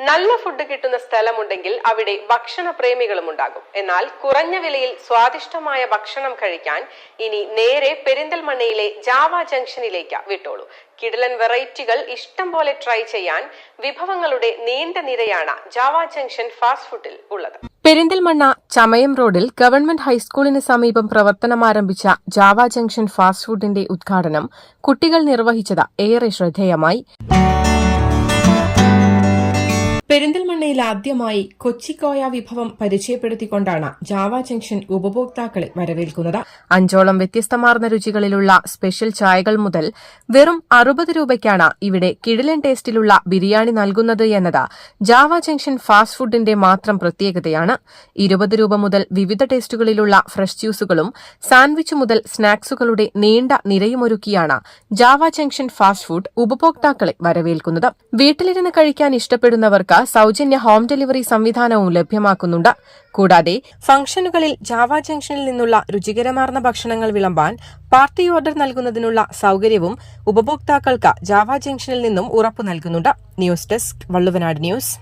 നല്ല ഫുഡ് കിട്ടുന്ന സ്ഥലമുണ്ടെങ്കിൽ അവിടെ ഭക്ഷണ പ്രേമികളും ഉണ്ടാകും. എന്നാൽ കുറഞ്ഞ വിലയിൽ സ്വാദിഷ്ടമായ ഭക്ഷണം കഴിക്കാൻ ഇനി നേരെ പെരിന്തൽമണ്ണയിലെ ജാവ ജംഗ്ഷനിലേക്ക് വിട്ടോളൂ. കിടിലൻ വെറൈറ്റികൾ ഇഷ്ടം പോലെ ട്രൈ ചെയ്യാൻ വിഭവങ്ങളുടെ നീണ്ട നിരയാണ് ജാവ ജംഗ്ഷൻ ഫാസ്റ്റ് ഫുഡിൽ ഉള്ളത്. പെരിന്തൽമണ്ണ ചമയം റോഡിൽ ഗവൺമെന്റ് ഹൈസ്കൂളിന് സമീപം പ്രവർത്തനമാരംഭിച്ച ജാവ ജംഗ്ഷൻ ഫാസ്റ്റ് ഫുഡിന്റെ ഉദ്ഘാടനം കുട്ടികൾ നിർവഹിച്ചത് ഏറെ ശ്രദ്ധേയമായി. പെരിന്തൽമണ്ണയിൽ ആദ്യമായി കൊച്ചിക്കോയ വിഭവം പരിചയപ്പെടുത്തിക്കൊണ്ടാണ് ജാവ ജംഗ്ഷൻ ഉപഭോക്താക്കളെ വരവേൽക്കുന്നത്. 5ഓളം വ്യത്യസ്തമാർന്ന രുചികളിലുള്ള സ്പെഷ്യൽ ചായകൾ മുതൽ വെറും 60 രൂപയ്ക്കാണ് ഇവിടെ കിടിലൻ ടേസ്റ്റിലുള്ള ബിരിയാണി നൽകുന്നത് എന്നത് ജാവ ജംഗ്ഷൻ ഫാസ്റ്റ് ഫുഡിന്റെ മാത്രം പ്രത്യേകതയാണ്. 20 രൂപ മുതൽ വിവിധ ടേസ്റ്റുകളിലുള്ള ഫ്രഷ് ജ്യൂസുകളും സാൻഡ്വിച്ച് മുതൽ സ്നാക്സുകളുടെ നീണ്ട നിരയുമൊരുക്കിയാണ് ജാവ ജംഗ്ഷൻ ഫാസ്റ്റ് ഫുഡ് ഉപഭോക്താക്കളെ വരവേൽക്കുന്നത്. വീട്ടിലിരുന്ന് കഴിക്കാൻ ഇഷ്ടപ്പെടുന്നവർക്ക് സൌജന്യ ഹോം ഡെലിവറി സംവിധാനവും ലഭ്യമാക്കുന്നുണ്ട്. കൂടാതെ ഫംഗ്ഷനുകളിൽ ജാവ ജംഗ്ഷനിൽ നിന്നുള്ള രുചികരമാർന്ന ഭക്ഷണങ്ങൾ വിളമ്പാൻ പാർട്ടി ഓർഡർ നൽകുന്നതിനുള്ള സൌകര്യവും ഉപഭോക്താക്കൾക്ക് ജാവ ജംഗ്ഷനിൽ നിന്നും ഉറപ്പു നൽകുന്നുണ്ട്. News desk Valluvanad news.